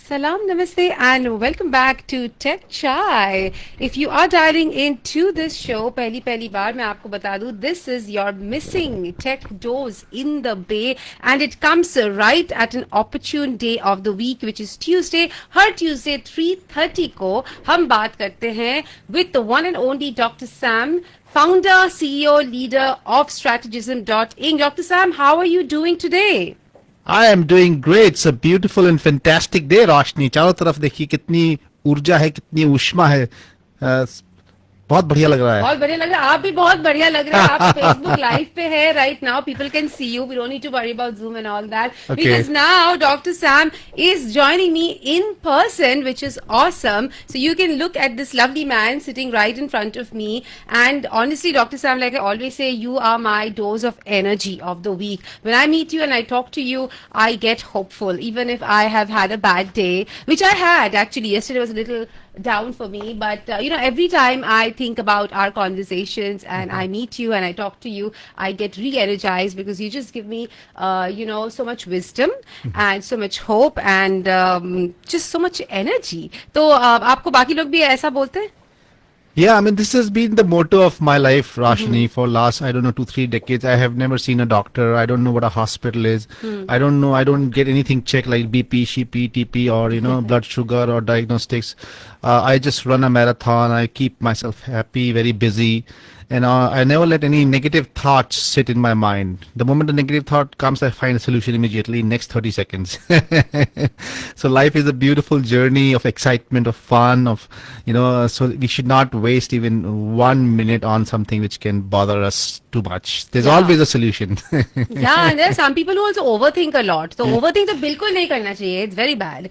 Salam, namaste, and welcome back to Tech Chai. If you are dialing into this show, पहली बार मैं आपको बता दूं, this is your missing tech dose in the bay, and it comes right at an opportune day of the week, which is Tuesday. Her Tuesday 3:30 को हम बात करते हैं with the one and only Dr. Sam, founder, CEO, leader of strategism.inc. Dr. Sam, how are you doing today? I am doing great. It's a beautiful and fantastic day, रोशनी. चारों तरफ देखिए कितनी ऊर्जा है, कितनी ऊष्मा है. बहुत बढ़िया लग रहा है. बहुत बढ़िया लग रहा है. आप भी बहुत बढ़िया लग रहे हैं. आप Facebook लाइव पे है right now. People can see you. We don't need to worry about Zoom and all that. Okay. Because now Dr. Sam is joining me in person, which is awesome. So you can look at this lovely man sitting right in front of me. And honestly, Dr. Sam, like I always say, you are my dose of energy of the week. When I meet you and I talk to you, I get hopeful. Even if I have had a bad day, which I had actually. Yesterday was a little down for me, but every time I think about our conversations and I meet you and I talk to you, I get re-energized because you just give me so much wisdom and so much hope and just so much energy. तो आपको बाकी लोग भी ऐसा बोलते हैं? Yeah, I mean, this has been the motto of my life, Rashni, for last, I don't know, 2-3 decades. I have never seen a doctor. I don't know what a hospital is. I don't get anything checked like BP, CP, TP or, blood sugar or diagnostics. I just run a marathon. I keep myself happy, very busy. And I never let any negative thoughts sit in my mind. The moment a negative thought comes, I find a solution immediately in next 30 seconds. So life is a beautiful journey of excitement, of fun, so we should not waste even 1 minute on something which can bother us too much. There's always a solution. Yeah, and there are some people who also overthink a lot. So overthink तो बिल्कुल नहीं करना चाहिए. It's very bad.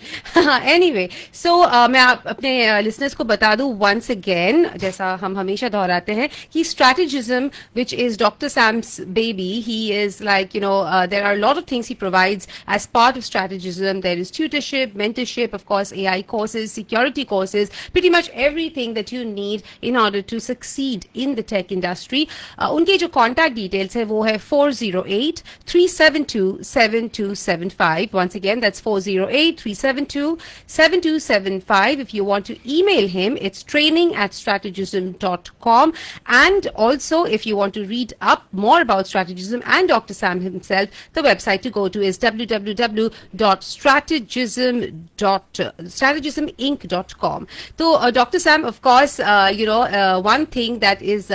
Anyway, so मैं अपने listeners को बता दूं once again, जैसा हम हमेशा दोहराते हैं, कि strategism, which is Dr. Sam's baby, he is like, there are a lot of things he provides as part of strategism. There is tutorship, mentorship, of course, AI courses, security courses, pretty much everything that you need in order to succeed in the tech industry. उनके जो contact details है वो है 408-372-7275. Once again, that's 408-372-7275. If you want to email him, it's training@strategism.com. And also, if you want to read up more about strategism and Dr. Sam himself, the website to go to is www.strategisinc.com. So, Dr. Sam, of course, one thing that is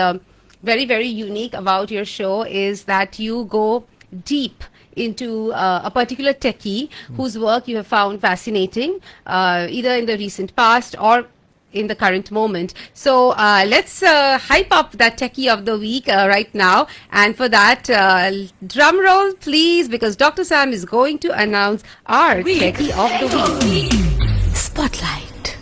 very, very unique about your show is that you go deep into a particular techie whose work you have found fascinating, either in the recent past or in the current moment. So let's hype up that techie of the week right now. And for that, drum roll, please, because Dr. Sam is going to announce our techie of the week. Spotlight.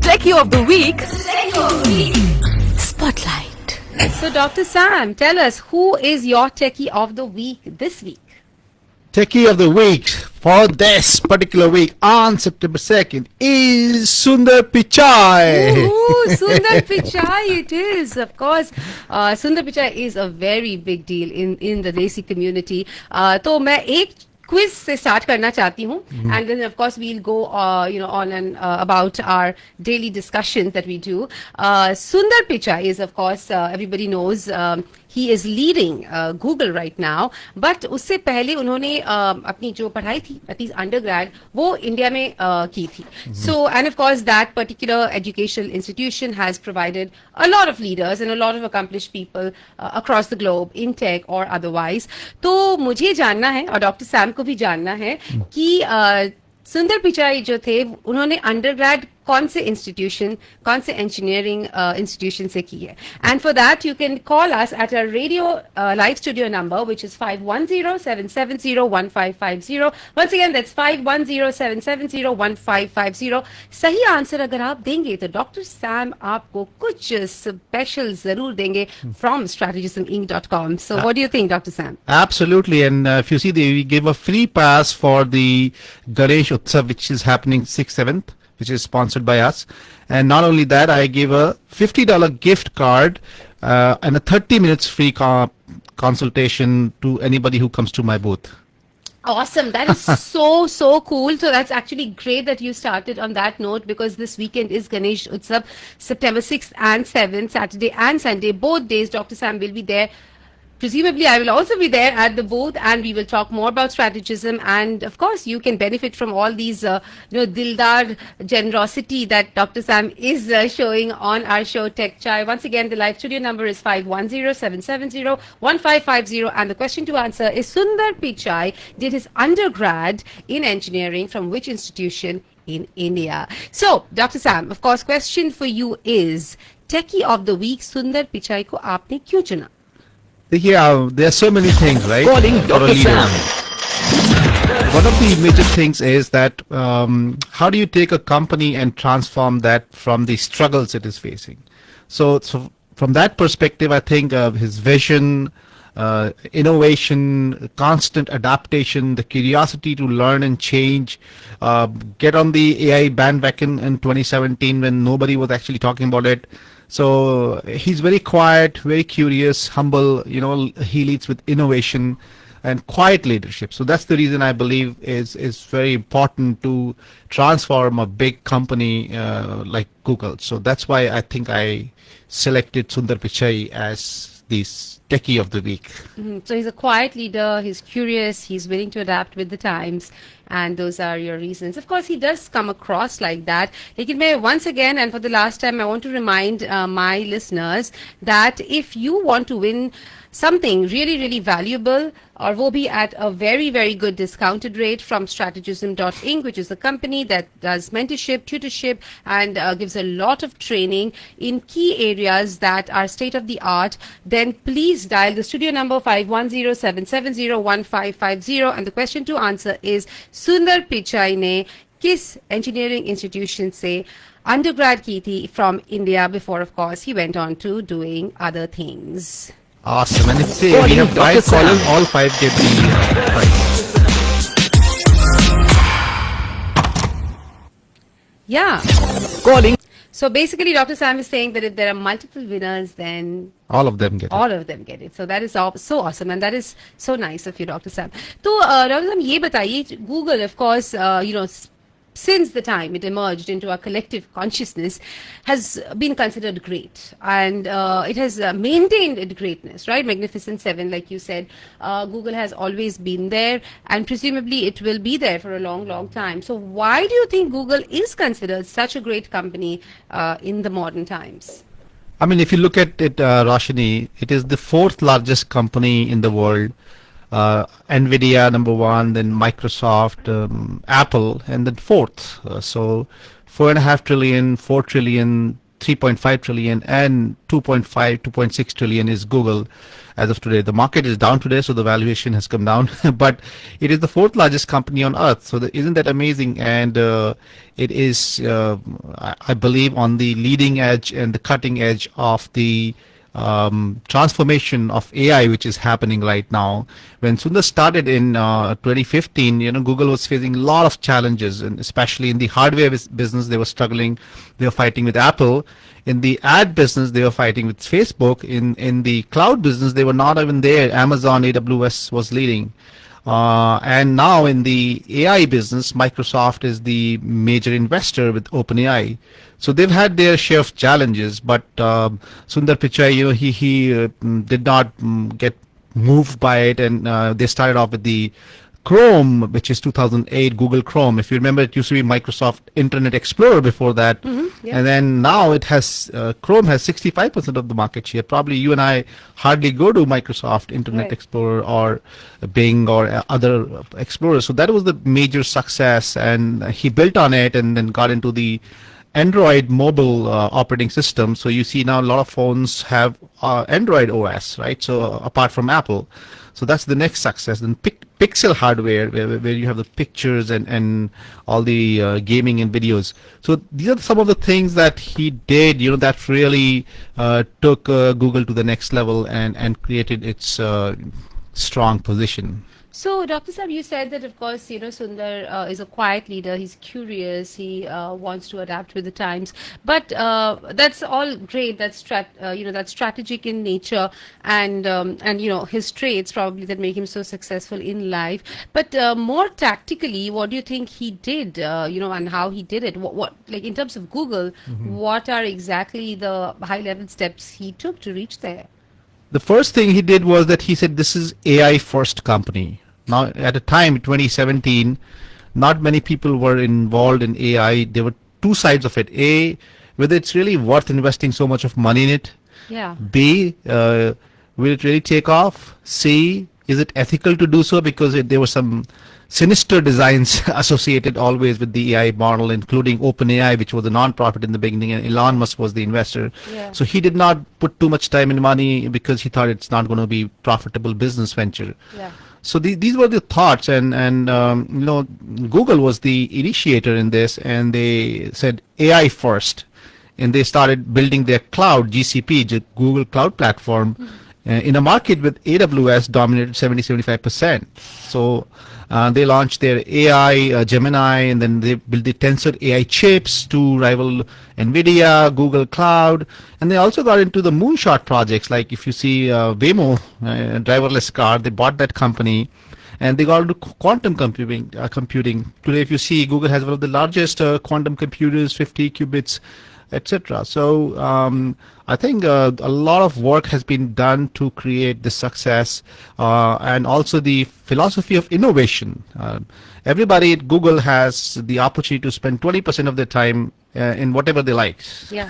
Techie of the week. Spotlight. So Dr. Sam, tell us, who is your techie of the week this week? Techie of the week for this particular week on September 2nd is Sundar Pichai. Ooh, Sundar Pichai it is, of course. Sundar Pichai is a very big deal in the Desi community. तो मैं एक quiz से start करना चाहती हूँ, and then of course we'll go on and about our daily discussions that we do. Sundar Pichai is, of course, everybody knows, he is leading Google right now, but उससे पहले उन्होंने अपनी जो पढ़ाई थी, at least undergrad, वो India में की थी. So, and of course that particular educational institution has provided a lot of leaders and a lot of accomplished people across the globe in tech or otherwise. तो मुझे जानना है और doctor Sam को भी जानना है कि सुंदर पिचाई जो थे उन्होंने अंडरग्रेड कौन से इंस्टीट्यूशन, कौन से इंजीनियरिंग इंस्टीट्यूशन से की है. And for that you can call us at a radio live studio number which is 510-770-1550. Once again that's 510-770-1550. सही आंसर अगर आप देंगे तो डॉक्टर सैम आपको कुछ स्पेशल जरूर देंगे from strategisminc.com. So what do you think, Dr. Sam? Absolutely. And if you see, we give a free pass for the Ganesh Utsav, which is happening 6th, 7th. Which is sponsored by us. And not only that, I give a $50 gift card and a 30 minutes free consultation to anybody who comes to my booth. Awesome. That is so cool. So that's actually great that you started on that note, because this weekend is Ganesh Utsav, September 6th and 7th, Saturday and Sunday. Both days, Dr. Sam will be there. Presumably, I will also be there at the booth, and we will talk more about strategism. And of course, you can benefit from all these, dildar generosity that Dr. Sam is showing on our show Tech Chai. Once again, the live studio number is 510-770-1550. And the question to answer is, Sundar Pichai did his undergrad in engineering from which institution in India? So, Dr. Sam, of course, question for you is, Techie of the Week, Sundar Pichai ko aapne kyun chuna? Yeah, there are so many things, right? Calling for a Dr. leader. Sam. One of the major things is that how do you take a company and transform that from the struggles it is facing? So from that perspective, I think his vision, innovation, constant adaptation, the curiosity to learn and change, get on the AI bandwagon in 2017 when nobody was actually talking about it. So he's very quiet, very curious, humble. He leads with innovation and quiet leadership. So that's the reason I believe is very important to transform a big company like Google. So that's why I think I selected Sundar Pichai as the Techie of the Week. So he's a quiet leader, he's curious, he's willing to adapt with the times, and those are your reasons. Of course, he does come across like that. Lekin once again, and for the last time, I want to remind my listeners that if you want to win something really valuable, or wo bhi at a very good discounted rate from strategism.inc, which is a company that does mentorship, tutorship, and gives a lot of training in key areas that are state of the art, then please dial the studio number 510-770-1550, and the question to answer is, Sundar Pichai ne kis engineering institution se undergrad ki thi from India before, of course, he went on to doing other things. Awesome. And it's we Calling have Dr. 5 callers, Sam. all 5 get the prize. Yeah. Calling. So basically, Dr. Sam is saying that if there are multiple winners, then All of them get it. all of them get it. So that is so awesome, and that is so nice of you, Dr. Sam. So, Dr. Sam, ye bataiye, Google, of course, since the time it emerged into our collective consciousness, has been considered great, and it has maintained its greatness, right? Magnificent Seven, like you said. Google has always been there, and presumably it will be there for a long time. So why do you think Google is considered such a great company in the modern times? I mean, if you look at it, Roshni, it is the 4th largest company in the world. Nvidia number 1, then Microsoft, Apple, and then 4th. So 4.5 trillion, 4 trillion, 3.5 trillion, and 2.6 trillion is Google as of today. The market is down today, so the valuation has come down, but it is the 4th largest company on earth. So isn't that amazing? And it is, I believe, on the leading edge and the cutting edge of the transformation of AI, which is happening right now. When Sundar started in 2015, Google was facing a lot of challenges, and especially in the hardware business, they were struggling. They were fighting with Apple. In the ad business, they were fighting with Facebook. In the cloud business, they were not even there. Amazon, AWS was leading. And now in the AI business, Microsoft is the major investor with OpenAI. So they've had their share of challenges, but Sundar Pichai, he did not get moved by it, and they started off with the Chrome, which is 2008 Google Chrome. If you remember, it used to be Microsoft Internet Explorer before that. Yeah. And then now it has, Chrome has 65% of the market share. Probably you and I hardly go to Microsoft Internet Right. Explorer or Bing or other explorers. So that was the major success, and he built on it and then got into the Android mobile operating system. So you see now a lot of phones have Android OS, right? So apart from Apple. So that's the next success. Then Pixel hardware, where you have the pictures and all the gaming and videos. So these are some of the things that he did, that really took Google to the next level and created its strong position. So, Dr. Saab, you said that, of course, Sundar is a quiet leader. He's curious. He wants to adapt with the times. But that's all great. That's strategic in nature, and his traits probably that make him so successful in life. But more tactically, what do you think he did? And how he did it? What like in terms of Google, what are exactly the high-level steps he took to reach there? The first thing he did was that he said this is AI first company. Now at the time 2017, not many people were involved in AI. There were two sides of it. A, whether it's really worth investing so much of money in it. Yeah. B, will it really take off? C, is it ethical to do so? Because there were some sinister designs associated always with the AI model, including OpenAI, which was a non-profit in the beginning, and Elon Musk was the investor. Yeah. So he did not put too much time and money because he thought it's not going to be profitable business venture. Yeah. So these were the thoughts, and Google was the initiator in this, and they said AI first, and they started building their cloud GCP, Google Cloud Platform, in a market with AWS dominated 70-75%. So they launched their AI Gemini, and then they built the Tensor AI chips to rival NVIDIA, Google Cloud, and they also got into the moonshot projects. Like if you see Waymo, driverless car, they bought that company, and they got into quantum computing. Today, if you see, Google has one of the largest quantum computers, 50 qubits, etc. So I think a lot of work has been done to create the success, and also the philosophy of innovation. Everybody at Google has the opportunity to spend 20% of their time in whatever they like. Yeah.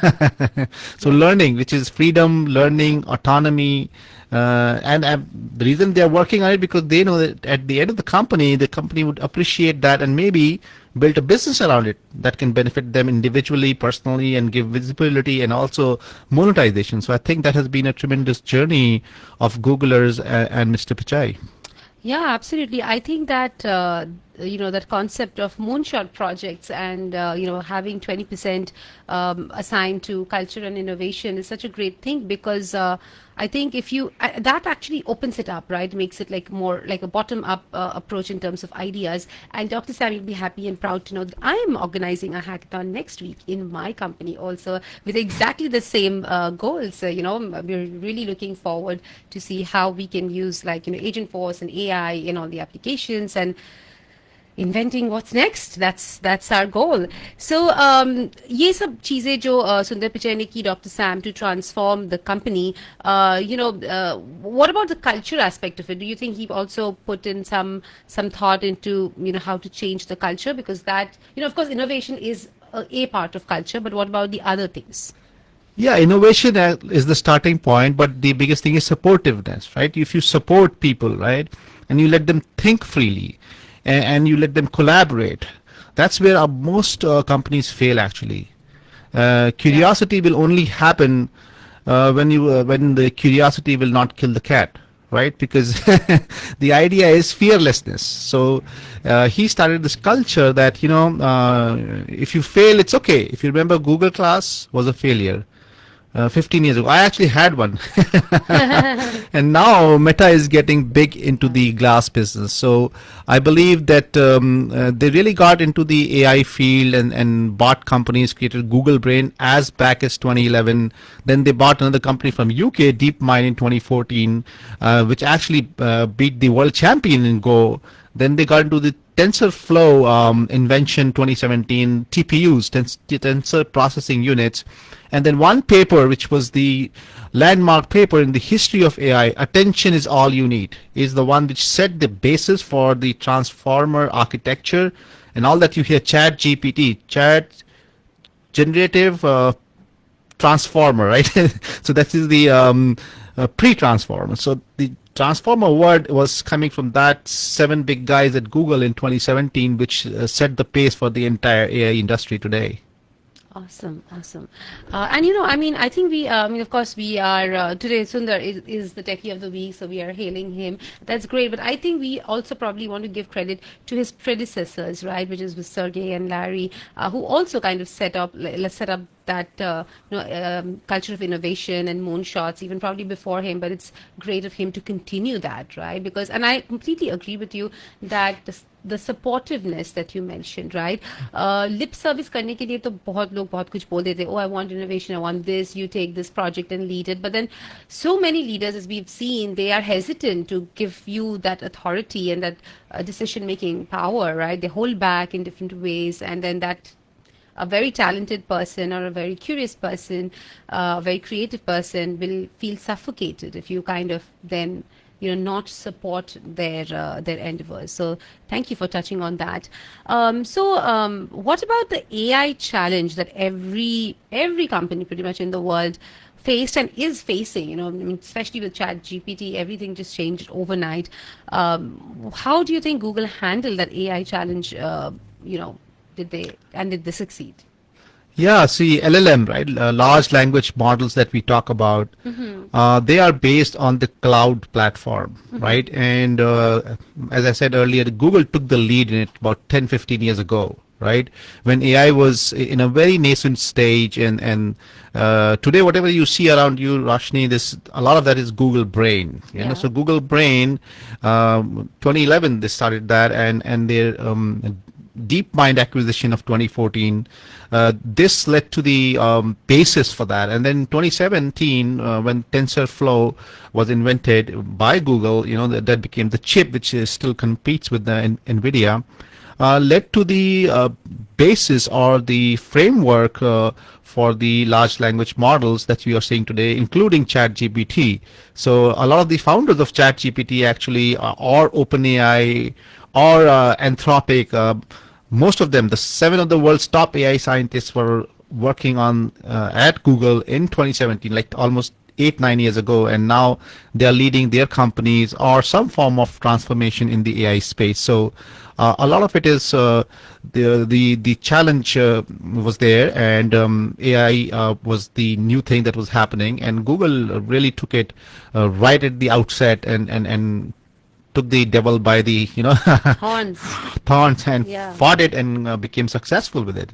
So learning, which is freedom, learning, autonomy, and the reason they are working on it because they know that at the end of the company would appreciate that and maybe build a business around it that can benefit them individually, personally, and give visibility and also monetization. So I think that has been a tremendous journey of Googlers and Mr. Pichai. Yeah, absolutely. I think that that concept of moonshot projects and having 20% assigned to culture and innovation is such a great thing because I think if you that actually opens it up, right? Makes it like more like a bottom-up approach in terms of ideas. And Dr. Sam, you'll be happy and proud to know that I am organizing a hackathon next week in my company also with exactly the same goals. We're really looking forward to see how we can use Agent Force and AI in all the applications and inventing what's next. That's our goal. So ये सब चीजें जो सुंदर पिचाई ने की Dr. Sam to transform the company, what about the culture aspect of it? Do you think he also put in some thought into how to change the culture, because that of course innovation is a part of culture, but what about the other things? Yeah, innovation is the starting point, but the biggest thing is supportiveness, right? If you support people, right, and you let them think freely, and you let them collaborate, that's where most companies fail actually. Curiosity will only happen when the curiosity will not kill the cat, right? Because the idea is fearlessness. So he started this culture that if you fail, it's okay. If you remember, Google Class was a failure 15 years ago. I actually had one. And now Meta is getting big into the glass business. So I believe that they really got into the AI field and bought companies, created Google Brain as back as 2011. Then they bought another company from UK, DeepMind, in 2014, which actually beat the world champion in Go. Then they got into the TensorFlow invention 2017, TPUs, tensor processing units. And then one paper, which was the landmark paper in the history of AI, Attention is All You Need, is the one which set the basis for the transformer architecture and all that you hear, Chat GPT, Chat Generative Transformer, right? So that is the pre-transformer. So the transformer word was coming from that 7 big guys at Google in 2017, which set the pace for the entire AI industry today. Awesome. And I think of course we are today. Sundar is the techie of the week, so we are hailing him. That's great. But I think we also probably want to give credit to his predecessors, right? Which is with Sergey and Larry, who also kind of set up that culture of innovation and moonshots even probably before him, but it's great of him to continue that, right? Because, and I completely agree with you that the supportiveness that you mentioned, right? Lip service करने के लिए तो बहुत लोग बहुत कुछ बोल देते, oh, I want innovation, I want this, you take this project and lead it. But then so many leaders, as we've seen, they are hesitant to give you that authority and that decision-making power, right? They hold back in different ways, and then that a very talented person or a very curious person, a very creative person will feel suffocated if you kind of then not support their endeavors. So thank you for touching on that. What about the AI challenge that every company pretty much in the world faced and is facing? I mean, especially with Chat GPT, everything just changed overnight. How do you think Google handled that AI challenge? Did they succeed? Yeah, see, LLM, right? Large language models that we talk about, they are based on the cloud platform, right? And as I said earlier, Google took the lead in it about 10, 15 years ago, right? When AI was in a very nascent stage, and today, whatever you see around you, Roshni, a lot of that is Google Brain. So Google Brain, 2011 they started that, and their DeepMind acquisition of 2014. This led to the basis for that, and then 2017 when TensorFlow was invented by Google, that became the chip which still competes with the NVIDIA, led to the basis or the framework for the large language models that we are seeing today, including ChatGPT. So a lot of the founders of ChatGPT actually are OpenAI or Anthropic. Most of them, the 7 of the world's top AI scientists, were working on at Google in 2017, like almost 8-9 years ago, and now they are leading their companies or some form of transformation in the AI space. So a lot of it is the challenge was there, and AI was the new thing that was happening, and Google really took it right at the outset and took the devil by the thorns and fought it and became successful with it.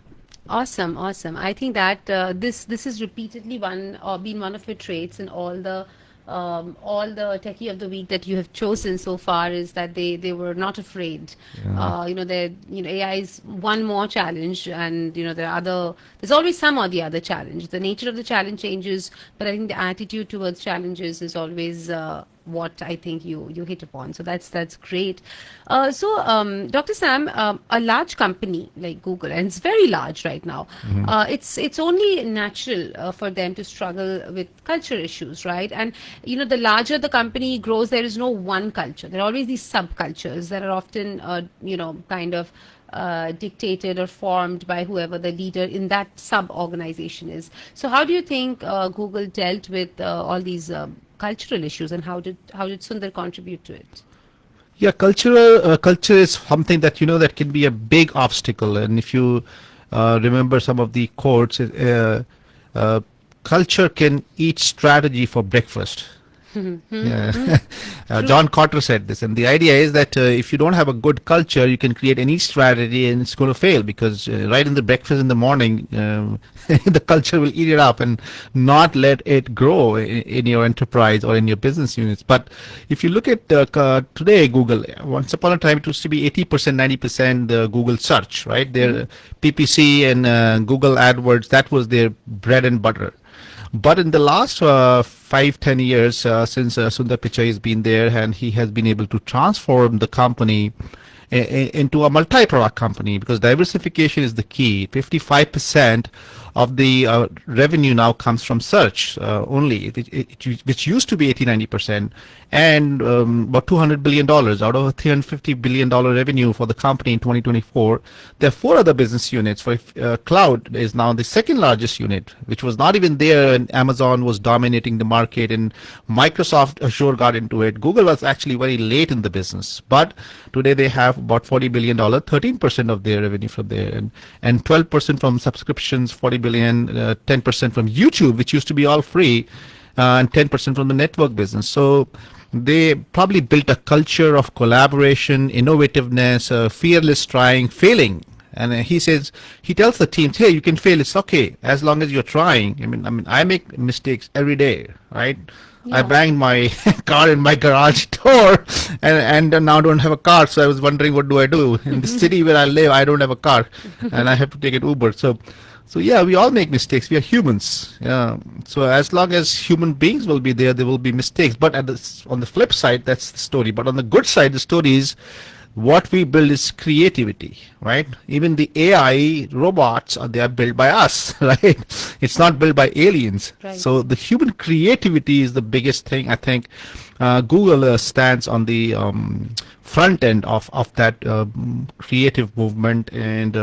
Awesome. I think that this is repeatedly been one of your traits in all the techie of the week that you have chosen so far, is that they were not afraid. AI is one more challenge, and there's always some or the other challenge. The nature of the challenge changes, but I think the attitude towards challenges is always what I think you hit upon. So that's great. Dr. Sam, a large company like Google, and it's very large right now, it's only natural for them to struggle with culture issues, right? And the larger the company grows, there is no one culture. There are always these subcultures that are often kind of dictated or formed by whoever the leader in that sub-organization is. So how do you think Google dealt with all these cultural issues, and how did Sundar contribute to it? Yeah, culture is something that that can be a big obstacle, and if you remember some of the quotes, culture can eat strategy for breakfast. Yeah. John Carter said this, and the idea is that if you don't have a good culture, you can create any strategy and it's going to fail, because right in the breakfast in the morning, the culture will eat it up and not let it grow in your enterprise or in your business units. But if you look at today, Google, once upon a time it used to be 80%, 90% the Google search, right? Their PPC and Google AdWords, that was their bread and butter. But in the last 5-10 years, since Sundar Pichai has been there, and he has been able to transform the company into a multi-product company, because diversification is the key. 55% of the revenue now comes from search only, which used to be 80-90%, and about $200 billion out of a $350 billion revenue for the company in 2024. There are 4 other business units. For cloud is now the second largest unit, which was not even there, and Amazon was dominating the market, and Microsoft Azure got into it. Google was actually very late in the business, but today they have about $40 billion, 13% of their revenue from there, and 12% from subscriptions, $40 billion, 10% from YouTube, which used to be all free, and 10% from the network business. So they probably built a culture of collaboration, innovativeness, fearless trying, failing, And he tells the teams, hey, you can fail. It's okay as long as you're trying. I mean, I make mistakes every day, right? I Yeah. banged my car in my garage door and now don't have a car. So I was wondering, what do I do? In the city where I live, I don't have a car and I have to take an Uber. So yeah, we all make mistakes. We are humans. Yeah. So as long as human beings will be there will be mistakes. But on the flip side, that's the story. But on the good side, the story is what we build is creativity, right? Even the AI robots, they are built by us, right? It's not built by aliens. Right. So the human creativity is the biggest thing. I think Google stands on the front end of that creative movement, and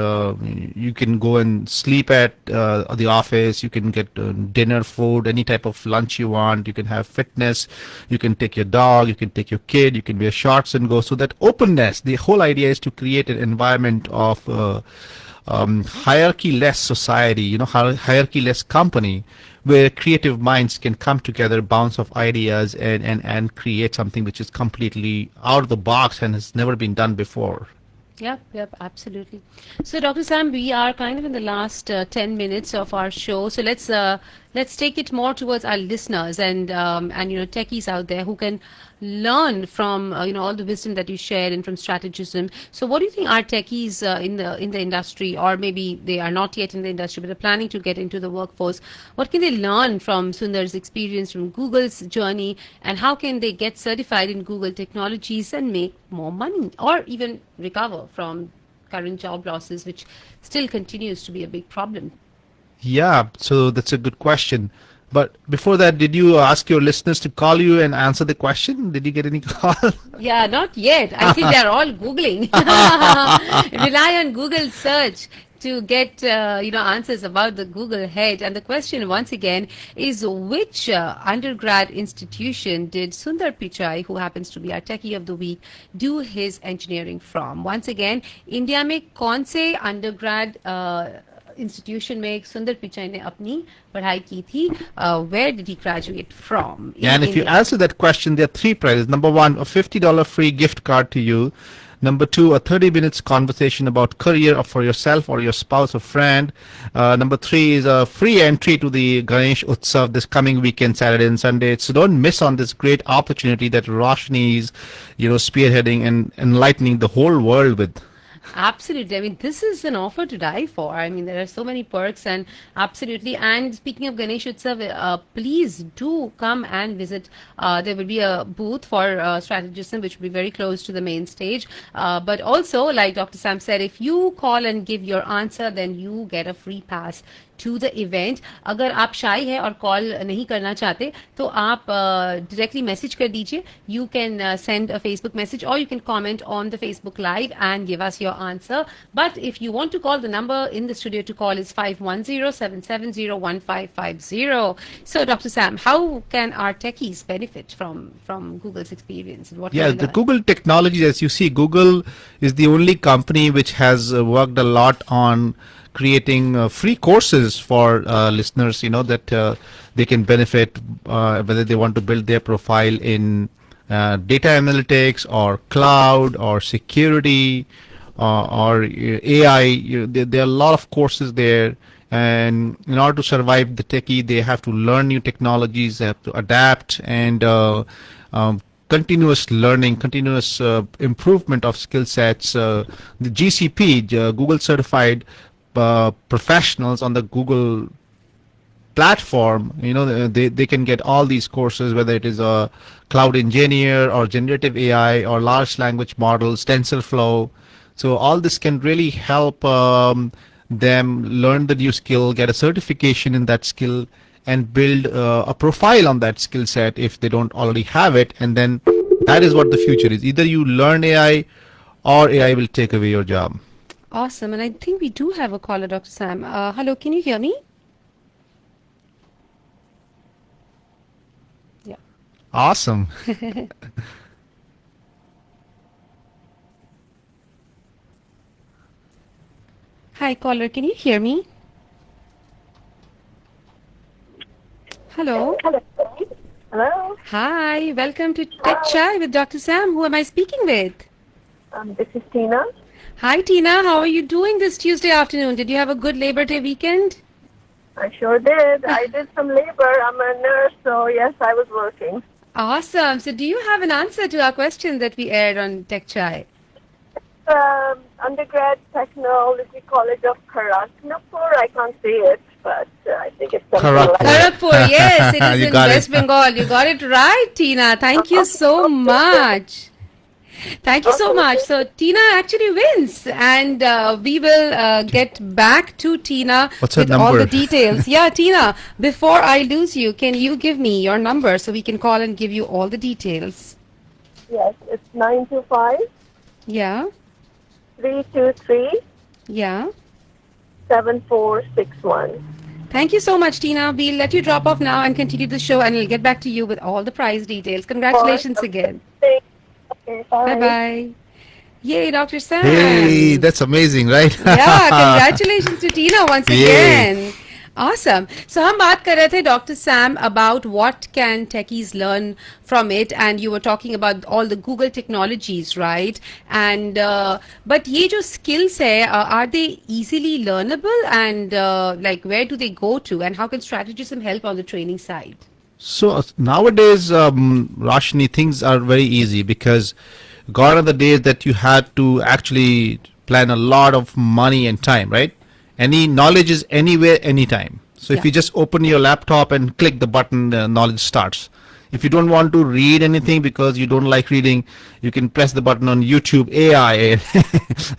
you can go and sleep at the office. You can get dinner, food, any type of lunch you want. You can have fitness. You can take your dog. You can take your kid. You can wear shorts and go. So that openness. The whole idea is to create an environment of hierarchy-less society. Hierarchy-less company, where creative minds can come together, bounce off ideas, and create something which is completely out of the box and has never been done before. Yep, absolutely. So, Dr. Sam, we are kind of in the last 10 minutes of our show. So let's take it more towards our listeners and techies out there who can learn from all the wisdom that you shared and from strategism. So, what do you think are techies in the industry, or maybe they are not yet in the industry but are planning to get into the workforce? What can they learn from Sundar's experience, from Google's journey, and how can they get certified in Google technologies and make more money, or even recover from current job losses, which still continues to be a big problem? Yeah, so that's a good question. But before that, did you ask your listeners to call you and answer the question? Did you get any call? Yeah, not yet. I think they're all Googling. Rely on Google search to get answers about the Google head. And the question once again is, which undergrad institution did Sundar Pichai, who happens to be our techie of the week, do his engineering from? Once again, India में कौन से undergrad institution में सुंदर पिचाई ने अपनी पढ़ाई की थी? Where did he graduate from? Yeah, and if you answer that question, there are three prizes. Number one, a $50 free gift card to you. Number two, a 30 minutes conversation about career or for yourself or your spouse or friend. Number three is a free entry to the Ganesh Utsav this coming weekend, Saturday and Sunday. So don't miss on this great opportunity that Roshni is, spearheading and enlightening the whole world with. Absolutely. I mean, this is an offer to die for. I mean, there are so many perks, and absolutely. And speaking of Ganesh Utsav, please do come and visit. There will be a booth for strategism, which will be very close to the main stage. But also, like Dr. Sam said, if you call and give your answer, then you get a free pass to the event. अगर आप shy है और call नहीं करना चाहते, तो आप directly message कर दीजिए. You can send a Facebook message, or you can comment on the Facebook Live and give us your answer. But if you want to call, the number in the studio to call is 510-770-1550. So, Dr. Sam, how can our techies benefit from Google's experience? And what Yeah, can they the learn? Google technology, as you see, Google is the only company which has worked a lot on creating free courses for listeners, that they can benefit whether they want to build their profile in data analytics or cloud or security or AI. There are a lot of courses there. And in order to survive the techie, they have to learn new technologies, they have to adapt, and continuous learning, continuous improvement of skill sets. The GCP, Google Certified Professionals on the Google platform, they can get all these courses, whether it is a cloud engineer or generative AI or large language models, TensorFlow. So all this can really help them learn the new skill, get a certification in that skill, and build a profile on that skill set if they don't already have it. And then that is what the future is. Either you learn AI or AI will take away your job. Awesome. And I think we do have a caller, Dr. Sam. Hello, can you hear me? Yeah. Awesome. Hi, caller, can you hear me? Hello. Hello, Hi, welcome to Tech Chai with Dr. Sam. Who am I speaking with? this is Tina. Hi, Tina. How are you doing this Tuesday afternoon? Did you have a good Labor Day weekend? I sure did. I did some labor. I'm a nurse, so yes, I was working. Awesome. So, do you have an answer to our question that we aired on Tech Chai? Undergrad Technology College of Kharagpur. I can't say it, but I think it's something like Kharagpur. that. Kharagpur, yes, it is You in got West it. Bengal. You got it right, Tina. Thank you so much. Thank you so much. So Tina actually wins, and we will get back to Tina What's her with all the number? details. Yeah, Tina, before I lose you, can you give me your number so we can call and give you all the details? Yes, it's 925 Yeah, 323 yeah. 7461. Thank you so much, Tina. We'll let you drop off now and continue the show, and we'll get back to you with all the prize details. Congratulations again. Okay, Bye bye. bye. Yay, Dr. Hey, Sam. that's amazing, right? Yeah, congratulations to Tina once Yay. again. Awesome. So हम बात कर रहे थे Dr. Sam about what can techies learn from it, and you were talking about all the Google technologies, right? And but ये जो skills है, are they easily learnable, and like where do they go to, and how can strategism help on the training side? So nowadays, Rashni, things are very easy because gone are the days that you had to actually plan a lot of money and time, right? Any knowledge is anywhere, anytime. So Yeah. if you just open your laptop and click the button, knowledge starts. If you don't want to read anything because you don't like reading, you can press the button on YouTube AI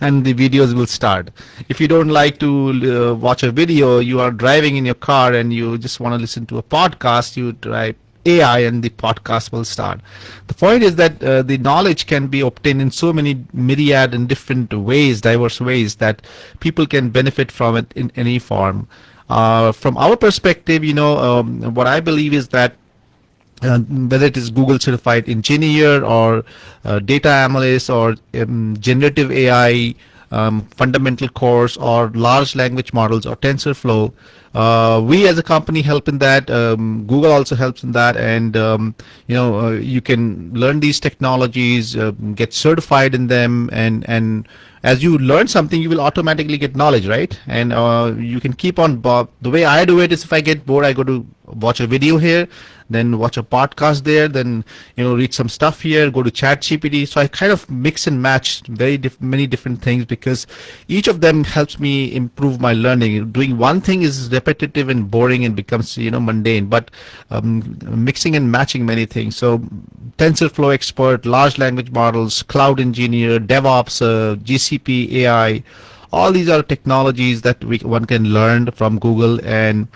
and the videos will start. If you don't like to watch a video, you are driving in your car and you just want to listen to a podcast, you type AI and the podcast will start. The point is that the knowledge can be obtained in so many myriad and different ways, diverse ways, that people can benefit from it in any form. From our perspective, what I believe is that whether it is Google certified engineer or data analyst or generative AI fundamental course or large language models or TensorFlow, we as a company help in that. Google also helps in that, and you can learn these technologies, get certified in them, and as you learn something, you will automatically get knowledge, right? And you can keep on. The way I do it is, if I get bored, I go to watch a video here, then watch a podcast there, then read some stuff here, go to ChatGPT. So I kind of mix and match many different things because each of them helps me improve my learning. Doing one thing is repetitive and boring and becomes mundane, but mixing and matching many things. So TensorFlow expert, large language models, cloud engineer, DevOps, GCP, AI, all these are technologies that one can learn from Google and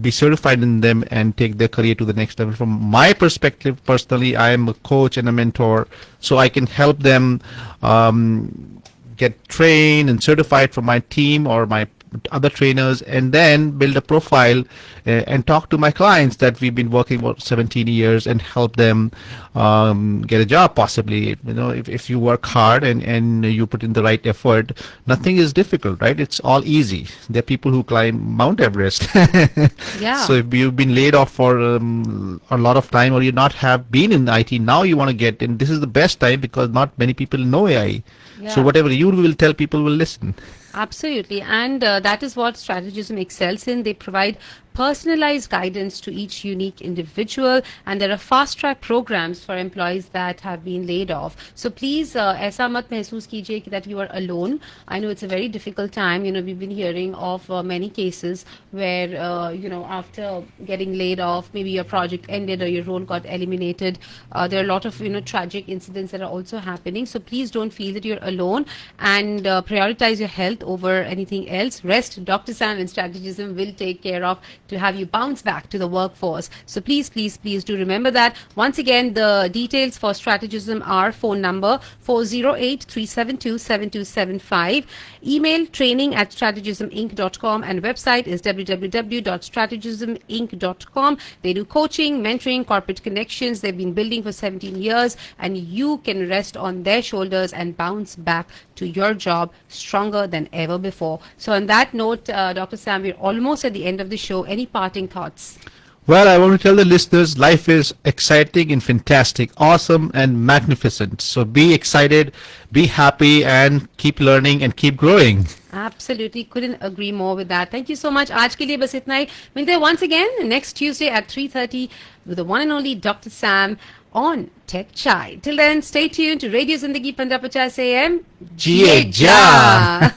be certified in them and take their career to the next level. From my perspective, personally, I am a coach and a mentor, so I can help them get trained and certified from my team or my other trainers, and then build a profile and talk to my clients that we've been working for 17 years and help them get a job possibly. If you work hard and you put in the right effort, nothing is difficult, right? It's all easy. There are people who climb Mount Everest. Yeah. So if you've been laid off for a lot of time, or you not have been in IT, now you want to get in, this is the best time because not many people know AI. So Yeah. whatever you will tell, people will listen. Absolutely. And that is what strategism excels in. They provide personalized guidance to each unique individual, and there are fast track programs for employees that have been laid off. So please aisa mat mehsoos kijiye ki that you are alone. I know it's a very difficult time. We've been hearing of many cases where after getting laid off, maybe your project ended or your role got eliminated. There are a lot of tragic incidents that are also happening. So please don't feel that you're alone, and prioritize your health over anything else. Rest, Dr. Sam and strategism will take care of to have you bounce back to the workforce. So please do remember that. Once again, the details for strategism are phone number 408-372-7275, email training@strategisminc.com, and website is www.strategisminc.com. They do coaching, mentoring, corporate connections. They've been building for 17 years, and you can rest on their shoulders and bounce back to your job stronger than ever before. So on that note, Dr. Sam, we're almost at the end of the show. Any parting thoughts? Well, I want to tell the listeners life is exciting and fantastic, awesome and magnificent. So be excited, be happy, and keep learning and keep growing. Absolutely, couldn't agree more with that. Thank you so much. आज के लिए बस इतना ही. मिलते हैं once again next Tuesday at 3:30 with the one and only Dr. Sam on Tech Chai. Till then, stay tuned to Radio Zindagi 1550 AM. Jiye ja.